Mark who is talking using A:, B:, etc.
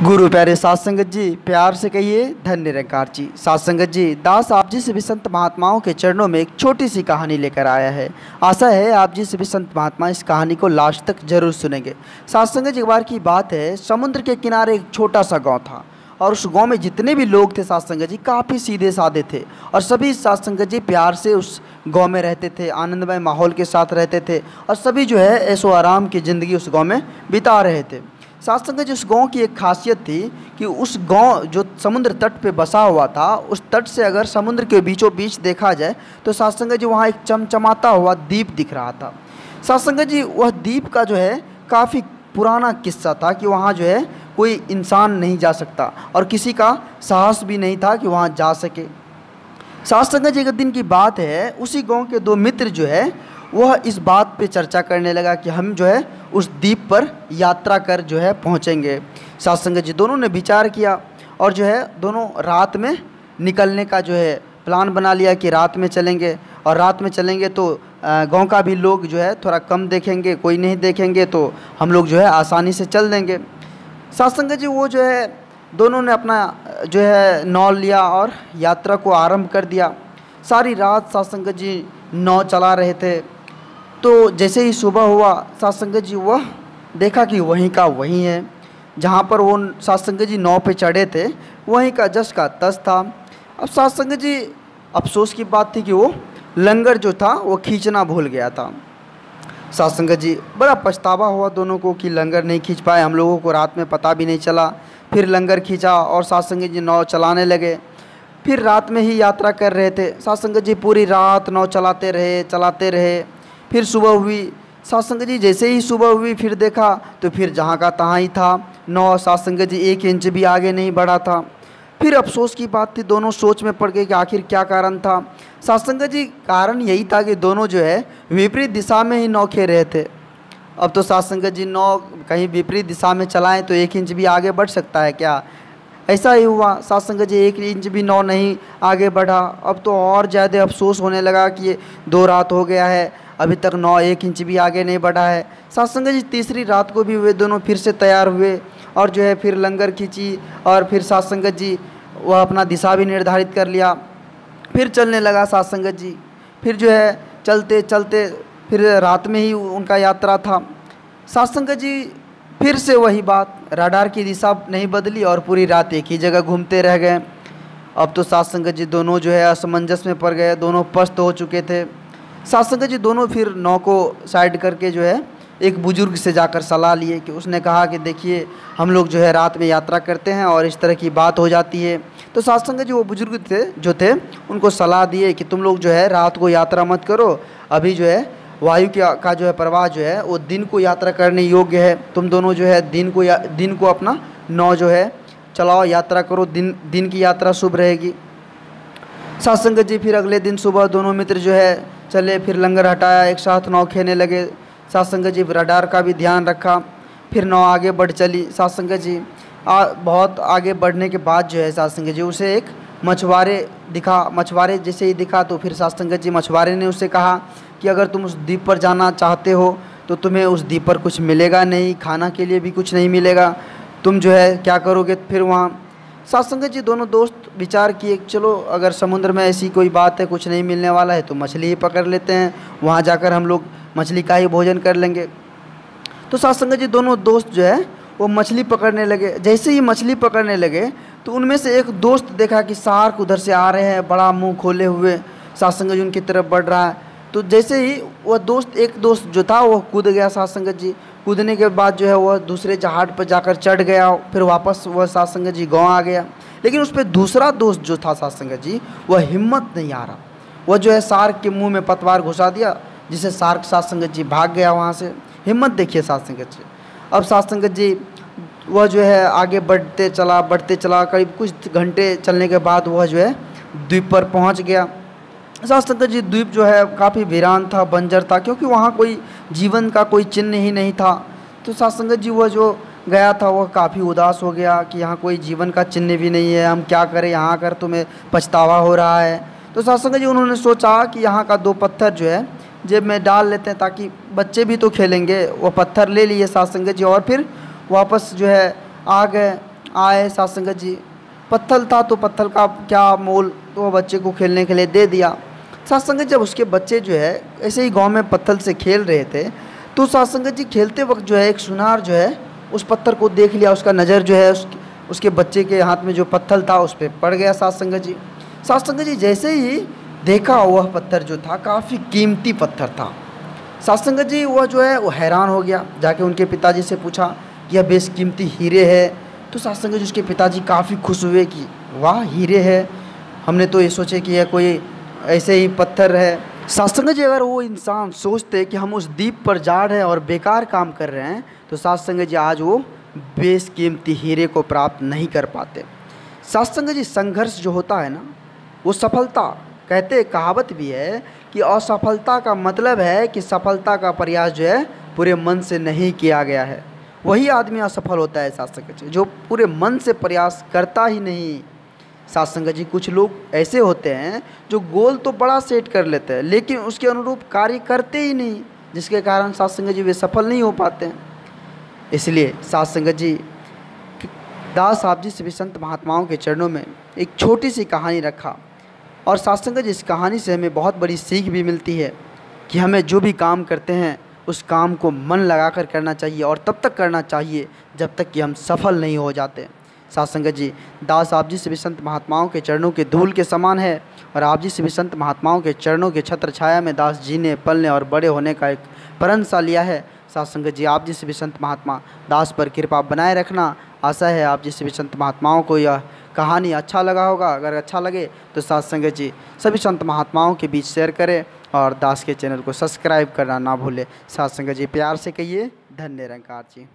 A: गुरु प्यारे साध संगत जी, प्यार से कहिए धन्य निरंकार जी। साध संगत जी, दास आप जी सभी संत महात्माओं के चरणों में एक छोटी सी कहानी लेकर आया है। आशा है आप जी सभी संत महात्मा इस कहानी को लास्ट तक जरूर सुनेंगे। साध संगत जी, एक बार की बात है, समुद्र के किनारे एक छोटा सा गांव था और उस गांव में जितने भी लोग थे साध संगत जी, काफ़ी सीधे साधे थे और सभी साध संगत जी प्यार से उस गांव में रहते थे, आनंदमय माहौल के साथ रहते थे और सभी जो है ऐशो आराम की ज़िंदगी उस गाँव में बिता रहे थे। साथ संगत जी, उस गांव की एक खासियत थी कि उस गांव जो समुद्र तट पे बसा हुआ था, उस तट से अगर समुद्र के बीचों बीच देखा जाए तो साथ संगत जी वहाँ एक चमचमाता हुआ द्वीप दिख रहा था। साथ संगत जी, वह द्वीप का जो है काफ़ी पुराना किस्सा था कि वहाँ जो है कोई इंसान नहीं जा सकता और किसी का साहस भी नहीं था कि वहाँ जा सके। साथ संगत जी, एक दिन की बात है, उसी गाँव के दो मित्र जो है वह इस बात पे चर्चा करने लगा कि हम जो है उस द्वीप पर यात्रा कर जो है पहुँचेंगे। साथ संगत जी, दोनों ने विचार किया और जो है दोनों रात में निकलने का जो है प्लान बना लिया कि रात में चलेंगे और रात में चलेंगे तो गांव का भी लोग जो है थोड़ा कम देखेंगे, कोई नहीं देखेंगे तो हम लोग जो है आसानी से चल देंगे। साथ संगत जी, वो जो है दोनों ने अपना जो है नाव लिया और यात्रा को आरंभ कर दिया। सारी रात साथ संगत जी नाव चला रहे थे। तो जैसे ही सुबह हुआ, साथ संगत जी वह देखा कि वहीं का वहीं है जहाँ पर वो साथ संगत जी नाव पे चढ़े थे, वहीं का जस का तस था। अब साथ संगत जी, अफसोस की बात थी कि वो लंगर जो था वो खींचना भूल गया था। साथ संगत जी, बड़ा पछतावा हुआ दोनों को कि लंगर नहीं खींच पाए, हम लोगों को रात में पता भी नहीं चला। फिर लंगर खींचा और साथ संगत जी नाव चलाने लगे। फिर रात में ही यात्रा कर रहे थे। साथ संगत जी पूरी रात नाव चलाते रहे। फिर सुबह हुई। साथ संगत जी, जैसे ही सुबह हुई फिर देखा तो फिर जहाँ का तहाँ ही था। नाव साथ संगत जी 1 इंच भी आगे नहीं बढ़ा था। फिर अफसोस की बात थी, दोनों सोच में पड़ गए कि आखिर क्या कारण था। साथ संगत जी, कारण यही था कि दोनों जो है विपरीत दिशा में ही नाव खे रहे थे। अब तो साथ संगत जी, नाव कहीं विपरीत दिशा में चलाएं तो 1 इंच भी आगे बढ़ सकता है क्या? ऐसा ही हुआ। साथ संगत जी 1 इंच भी नाव नहीं आगे बढ़ा। अब तो और ज़्यादा अफसोस होने लगा कि ये 2 रात हो गया है, अभी तक नाव 1 इंच भी आगे नहीं बढ़ा है। साथ संगत जी, तीसरी रात को भी वे दोनों फिर से तैयार हुए और जो है फिर लंगर खींची और फिर साथ संगत जी वह अपना दिशा भी निर्धारित कर लिया। फिर चलने लगा साथ संगत जी। फिर जो है चलते चलते फिर रात में ही उनका यात्रा था। साथ संगत जी, फिर से वही बात, रडार की दिशा नहीं बदली और पूरी रात एक ही जगह घूमते रह गए। अब तो साथ संगत जी दोनों जो है असमंजस में पड़ गए, दोनों पस्त हो चुके थे। साथ संगत जी दोनों फिर नाव को साइड करके जो है एक बुजुर्ग से जाकर सलाह लिए कि उसने कहा कि देखिए, हम लोग जो है रात में यात्रा करते हैं और इस तरह की बात हो जाती है। तो साथ संगत जी वो बुजुर्ग थे उनको सलाह दिए कि तुम लोग जो है रात को यात्रा मत करो, अभी जो है वायु का जो है प्रवाह जो है वो दिन को यात्रा करने योग्य है। तुम दोनों जो है दिन को अपना नाव जो है चलाओ, यात्रा करो, दिन की यात्रा शुभ रहेगी। साथ संगत जी, फिर अगले दिन सुबह दोनों मित्र जो है चले, फिर लंगर हटाया, एक साथ नाव खेने लगे। साथ संगत जी, रडार का भी ध्यान रखा। फिर नाव आगे बढ़ चली। साथ संगत जी बहुत आगे बढ़ने के बाद जो है साथ संगत जी उसे एक मछुआरे जैसे ही दिखा तो फिर साथ संगत जी मछुआरे ने उससे कहा कि अगर तुम उस द्वीप पर जाना चाहते हो तो तुम्हें उस द्वीप पर कुछ मिलेगा नहीं, खाना के लिए भी कुछ नहीं मिलेगा, तुम जो है क्या करोगे फिर वहाँ? साथ संगत जी दोनों दोस्त विचार किए, चलो अगर समुद्र में ऐसी कोई बात है, कुछ नहीं मिलने वाला है तो मछली ही पकड़ लेते हैं, वहाँ जाकर हम लोग मछली का ही भोजन कर लेंगे। तो साथ संगत जी दोनों दोस्त जो है वो मछली पकड़ने लगे। जैसे ही मछली पकड़ने लगे तो उनमें से एक दोस्त देखा कि शार्क उधर से आ रहे हैं, बड़ा मुंह खोले हुए साथ संगत जी उनकी तरफ बढ़ रहा है। तो जैसे ही वह एक दोस्त जो था वो कूद गया। साथ संगत जी कूदने के बाद जो है वह दूसरे जहाज पर जाकर चढ़ गया। फिर वापस वह साथ संगत जी गाँव आ गया। लेकिन उस पर दूसरा दोस्त जो था साथ संगत जी, वह हिम्मत नहीं आ रहा, वह जो है शार्क के मुँह में पतवार घुसा दिया, जिसे शार्क साथ संगत जी भाग गया वहाँ से। हिम्मत देखिए साथ संगत जी। अब साथ संगत जी वह जो है आगे बढ़ते चला, करीब कुछ घंटे चलने के बाद वह जो है द्वीप पर पहुँच गया। साथ संगत जी द्वीप जो है काफ़ी वीरान था, बंजर था, क्योंकि वहाँ कोई जीवन का कोई चिन्ह ही नहीं था। तो साथ संगत जी वह जो गया था वह काफ़ी उदास हो गया कि यहाँ कोई जीवन का चिन्ह भी नहीं है, हम क्या करें, यहाँ आकर तुम्हें पछतावा हो रहा है। तो साथ संगत जी उन्होंने सोचा कि यहाँ का 2 पत्थर जो है जेब में डाल लेते हैं ताकि बच्चे भी तो खेलेंगे। वो पत्थर ले लिए साथ संगत जी और फिर वापस जो है आ गए। आए साथ संगत जी, पत्थर था तो पत्थर का क्या मोल, तो वो बच्चे को खेलने के लिए दे दिया। साथ संगत जब उसके बच्चे जो है ऐसे ही गांव में पत्थर से खेल रहे थे, तो साथ संगत जी खेलते वक्त जो है एक सुनार जो है उस पत्थर को देख लिया। उसका नज़र जो है उसके बच्चे के हाथ में जो पत्थर था उस पर पड़ गया। साथ संगत जी, साथ संगत जी जैसे ही देखा वह पत्थर जो था काफ़ी कीमती पत्थर था। साथ संगत जी वह जो है वो हैरान हो गया, जाके उनके पिताजी से पूछा कि यह बेशकीमती हीरे है। तो साथ संगत जी उसके पिताजी काफ़ी खुश हुए कि वाह हीरे है, हमने तो ये सोचे कि यह कोई ऐसे ही पत्थर है। साथ संगत जी अगर वो इंसान सोचते कि हम उस द्वीप पर जा रहे हैं और बेकार काम कर रहे हैं, तो साथ संगत जी आज वो बेशकीमती हीरे को प्राप्त नहीं कर पाते। साथ संगत जी संघर्ष जो होता है ना, वो सफलता, कहते कहावत भी है कि असफलता का मतलब है कि सफलता का प्रयास जो है पूरे मन से नहीं किया गया है। वही आदमी असफल होता है साथ संगत जी, जो पूरे मन से प्रयास करता ही नहीं। साथ संगत जी कुछ लोग ऐसे होते हैं जो गोल तो बड़ा सेट कर लेते हैं लेकिन उसके अनुरूप कार्य करते ही नहीं, जिसके कारण साथ संगत जी वे सफल नहीं हो पाते हैं। इसलिए साथ संगत जी दास साहब जी सभी संत महात्माओं के चरणों में एक छोटी सी कहानी रखा, और साथ संगत जी इस कहानी से हमें बहुत बड़ी सीख भी मिलती है कि हमें जो भी काम करते हैं उस काम को मन लगाकर करना चाहिए और तब तक करना चाहिए जब तक कि हम सफल नहीं हो जाते। साथ संगत जी दास आप जी सभी संत महात्माओं के चरणों के धूल के समान है, और आप जी सभी संत महात्माओं के चरणों के छत्र छाया में दास जीने पलने और बड़े होने का एक प्रण सा लिया है। साथ संगत जी आप जी सभी संत महात्मा दास पर कृपा बनाए रखना। आशा है आप जी सभी संत महात्माओं को यह कहानी अच्छा लगा होगा। अगर अच्छा लगे तो साथ संगत जी सभी संत महात्माओं के बीच शेयर करें और दास के चैनल को सब्सक्राइब करना ना भूलें। साथ संगत जी प्यार से कहिए धन्य निरंकार जी।